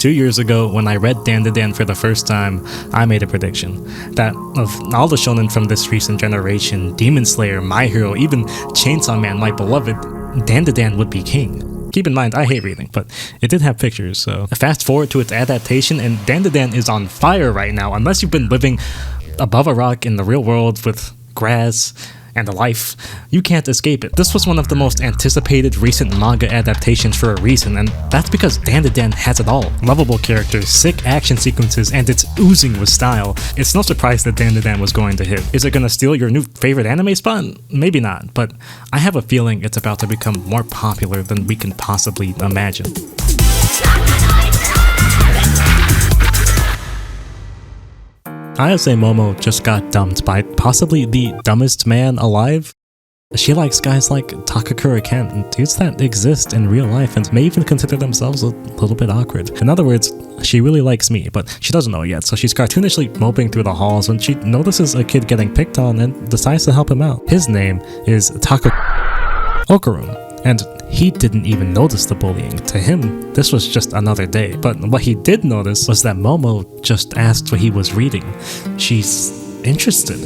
2 years ago, when I read Dandadan for the first time, I made a prediction that of all the shonen from this recent generation, Demon Slayer, My Hero, even Chainsaw Man, my beloved, Dandadan would be king. Keep in mind, I hate reading, but it did have pictures, so fast forward to its adaptation, and Dandadan is on fire right now, unless you've been living above a rock in the real world with grass and a life. You can't escape it. This was one of the most anticipated recent manga adaptations for a reason, and that's because Dandadan has it all. Lovable characters, sick action sequences, and it's oozing with style. It's no surprise that Dandadan was going to hit. Is it gonna steal your new favorite anime spot? Maybe not, but I have a feeling it's about to become more popular than we can possibly imagine. Ayase Momo just got dumped by possibly the dumbest man alive. She likes guys like Takakura Ken, and dudes that exist in real life and may even consider themselves a little bit awkward. In other words, she really likes me, but she doesn't know it yet, so she's cartoonishly moping through the halls when she notices a kid getting picked on and decides to help him out. His name is Okarun, and he didn't even notice the bullying. To him, this was just another day. But what he did notice was that Momo just asked what he was reading. She's interested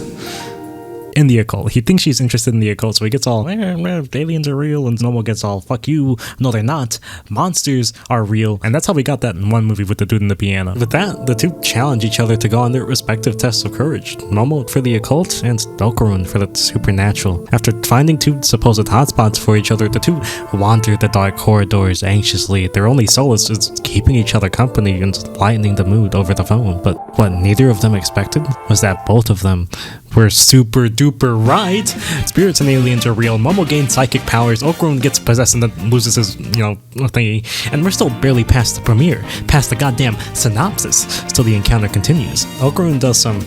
in the occult. He thinks she's interested in the occult, so he gets all, aliens are real, and Momo gets all, fuck you, no they're not, monsters are real, and that's how we got that in one movie with the dude in the piano. With that, the two challenge each other to go on their respective tests of courage, Momo for the occult, and Okarun for the supernatural. After finding two supposed hotspots for each other, the two wander the dark corridors anxiously. Their only solace is keeping each other company and lightening the mood over the phone. But what neither of them expected was that both of them were super duper right. Spirits and aliens are real. Momo gains psychic powers. Okarun gets possessed and then loses his, thingy. And we're still barely past the premiere, past the goddamn synopsis. Still the encounter continues. Okarun does some,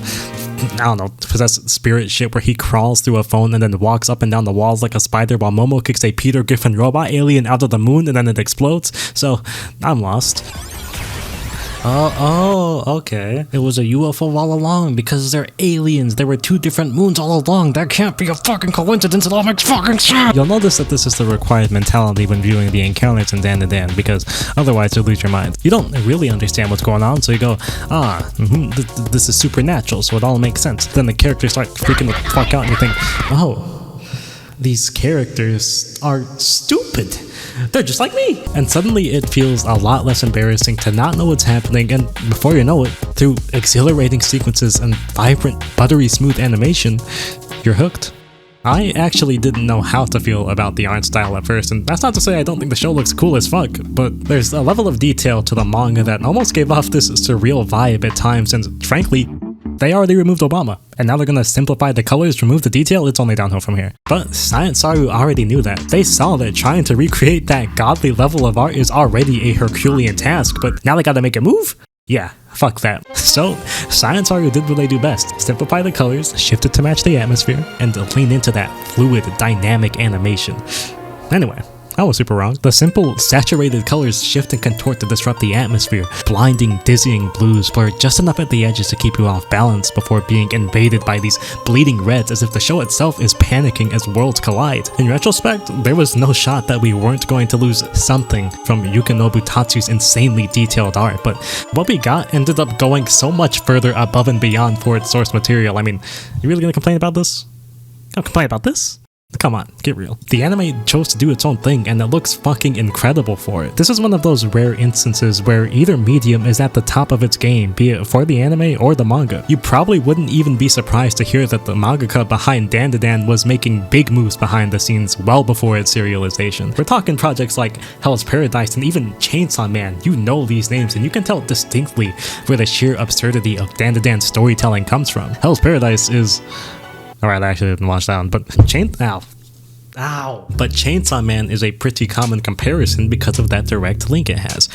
possessed spirit shit where he crawls through a phone and then walks up and down the walls like a spider while Momo kicks a Peter Griffin robot alien out of the moon and then it explodes. So, I'm lost. Oh, okay. It was a UFO all along because they're aliens. There were two different moons all along. That can't be a fucking coincidence. It all makes fucking sense. You'll notice that this is the required mentality when viewing the encounters in Dandadan, because otherwise you'll lose your mind. You don't really understand what's going on, so you go, this is supernatural, so it all makes sense. Then the characters start freaking the fuck out and you think, oh, these characters are stupid. They're just like me! And suddenly it feels a lot less embarrassing to not know what's happening, and before you know it, through exhilarating sequences and vibrant, buttery smooth animation, you're hooked. I actually didn't know how to feel about the art style at first, and that's not to say I don't think the show looks cool as fuck, but there's a level of detail to the manga that almost gave off this surreal vibe at times, and frankly, they already removed Obama, and now they're gonna simplify the colors, remove the detail. It's only downhill from here. But Science Saru already knew that. They saw that trying to recreate that godly level of art is already a Herculean task, but now they gotta make it move? Yeah, fuck that. So, Science Saru did what they do best. Simplify the colors, shift it to match the atmosphere, and lean into that fluid, dynamic animation. Anyway, I was super wrong. The simple, saturated colors shift and contort to disrupt the atmosphere. Blinding, dizzying blues blur just enough at the edges to keep you off balance before being invaded by these bleeding reds as if the show itself is panicking as worlds collide. In retrospect, there was no shot that we weren't going to lose something from Yukinobu Tatsu's insanely detailed art, but what we got ended up going so much further above and beyond for its source material. I mean, you really gonna complain about this? Gonna complain about this? Come on, get real. The anime chose to do its own thing, and it looks fucking incredible for it. This is one of those rare instances where either medium is at the top of its game, be it for the anime or the manga. You probably wouldn't even be surprised to hear that the mangaka behind Dandadan was making big moves behind the scenes well before its serialization. We're talking projects like Hell's Paradise and even Chainsaw Man. You know these names, and you can tell distinctly where the sheer absurdity of Dandadan's storytelling comes from. Hell's Paradise is... Alright, I actually didn't watch that one, but But Chainsaw Man is a pretty common comparison because of that direct link it has.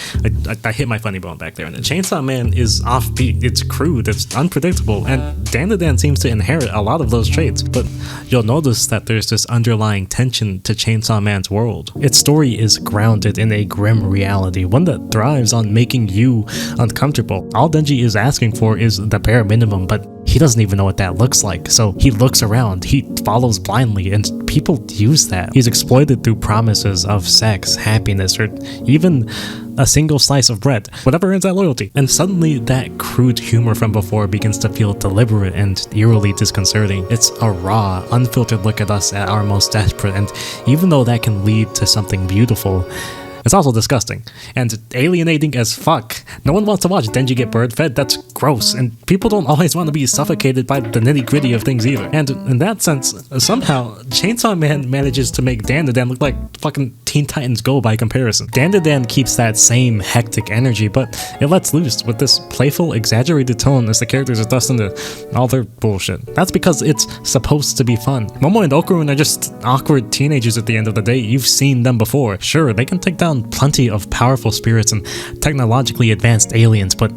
I hit my funny bone back there, and Chainsaw Man is offbeat, it's crude, it's unpredictable, and Dandadan seems to inherit a lot of those traits, but you'll notice that there's this underlying tension to Chainsaw Man's world. Its story is grounded in a grim reality, one that thrives on making you uncomfortable. All Denji is asking for is the bare minimum, but he doesn't even know what that looks like, so he looks around, he follows blindly, and people use that. He's exploited through promises of sex, happiness, or even a single slice of bread, whatever earns that loyalty. And suddenly that crude humor from before begins to feel deliberate and eerily disconcerting. It's a raw, unfiltered look at us at our most desperate, and even though that can lead to something beautiful, it's also disgusting and alienating as fuck. No one wants to watch Denji get bird fed, that's gross, and people don't always want to be suffocated by the nitty gritty of things either. And in that sense, somehow, Chainsaw Man manages to make Dandadan look like fucking Teen Titans Go by comparison. Dandadan keeps that same hectic energy, but it lets loose with this playful, exaggerated tone as the characters are thrust into all their bullshit. That's because it's supposed to be fun. Momo and Okurun are just awkward teenagers at the end of the day. You've seen them before. Sure, they can take down plenty of powerful spirits and technologically advanced aliens, but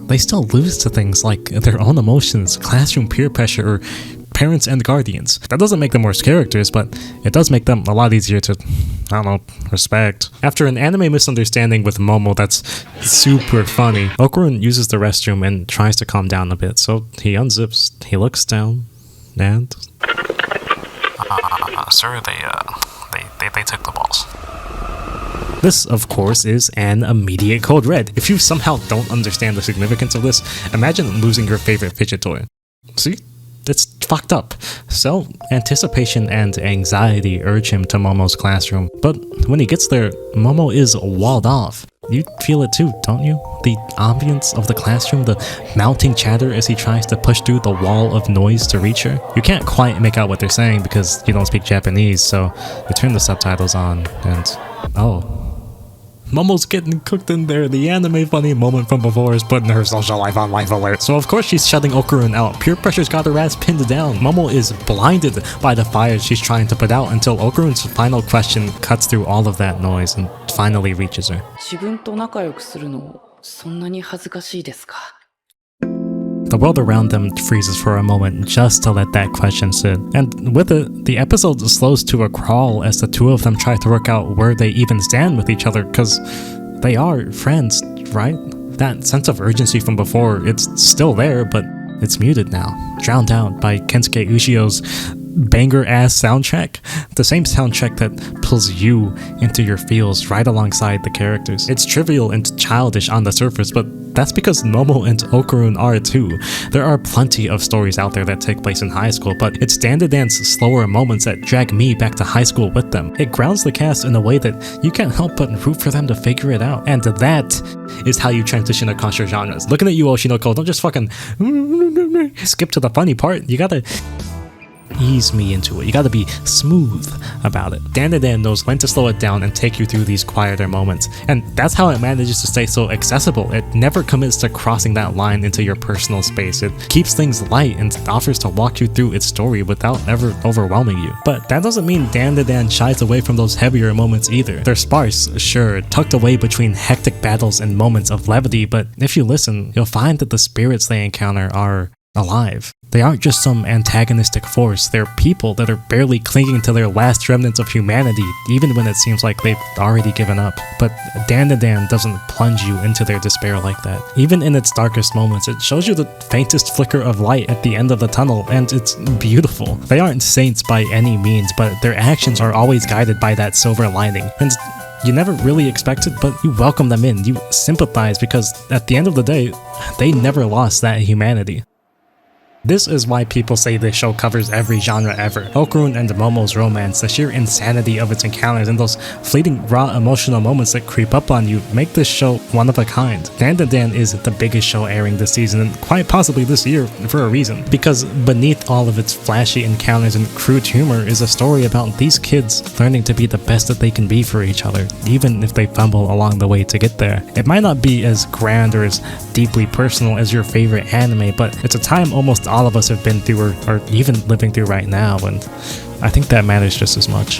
they still lose to things like their own emotions, classroom peer pressure, or parents and guardians. That doesn't make them worse characters, but it does make them a lot easier to, I don't know, respect. After an anime misunderstanding with Momo that's super funny, Okurun uses the restroom and tries to calm down a bit, so he unzips, he looks down, and... sir, they took the balls. This, of course, is an immediate code red. If you somehow don't understand the significance of this, imagine losing your favorite fidget toy. See? It's fucked up. So, anticipation and anxiety urge him to Momo's classroom, but when he gets there, Momo is walled off. You feel it too, don't you? The ambience of the classroom, the mounting chatter as he tries to push through the wall of noise to reach her. You can't quite make out what they're saying because you don't speak Japanese, so you turn the subtitles on and... oh. Momo's getting cooked in there. The anime funny moment from before is putting her social life on life alert. So of course she's shutting Okurun out. Peer pressure's got her ass pinned down. Momo is blinded by the fire she's trying to put out until Okurun's final question cuts through all of that noise and finally reaches her. The world around them freezes for a moment just to let that question sit. And with it, the episode slows to a crawl as the two of them try to work out where they even stand with each other, because they are friends, right? That sense of urgency from before, it's still there, but it's muted now, drowned out by Kensuke Ushio's banger-ass soundtrack, the same soundtrack that pulls you into your feels right alongside the characters. It's trivial and childish on the surface, but that's because Momo and Okurun are too. There are plenty of stories out there that take place in high school, but it's Dandadan's slower moments that drag me back to high school with them. It grounds the cast in a way that you can't help but root for them to figure it out, and that is how you transition across your genres. Looking at you, Oshinoko, don't just fucking skip to the funny part. You gotta ease me into it. You gotta be smooth about it. Dandadan knows when to slow it down and take you through these quieter moments, and that's how it manages to stay so accessible. It never commits to crossing that line into your personal space. It keeps things light and offers to walk you through its story without ever overwhelming you. But that doesn't mean Dandadan shies away from those heavier moments either. They're sparse, sure, tucked away between hectic battles and moments of levity, but if you listen, you'll find that the spirits they encounter are alive. They aren't just some antagonistic force, they're people that are barely clinging to their last remnants of humanity, even when it seems like they've already given up. But Dandadan doesn't plunge you into their despair like that. Even in its darkest moments, it shows you the faintest flicker of light at the end of the tunnel, and it's beautiful. They aren't saints by any means, but their actions are always guided by that silver lining. And you never really expect it, but you welcome them in, you sympathize, because at the end of the day, they never lost that humanity. This is why people say this show covers every genre ever. Okurun and Momo's romance, the sheer insanity of its encounters, and those fleeting raw emotional moments that creep up on you make this show one of a kind. Dandadan is the biggest show airing this season, and quite possibly this year for a reason. Because beneath all of its flashy encounters and crude humor is a story about these kids learning to be the best that they can be for each other, even if they fumble along the way to get there. It might not be as grand or as deeply personal as your favorite anime, but it's a time almost all of us have been through or even living through right now, and I think that matters just as much.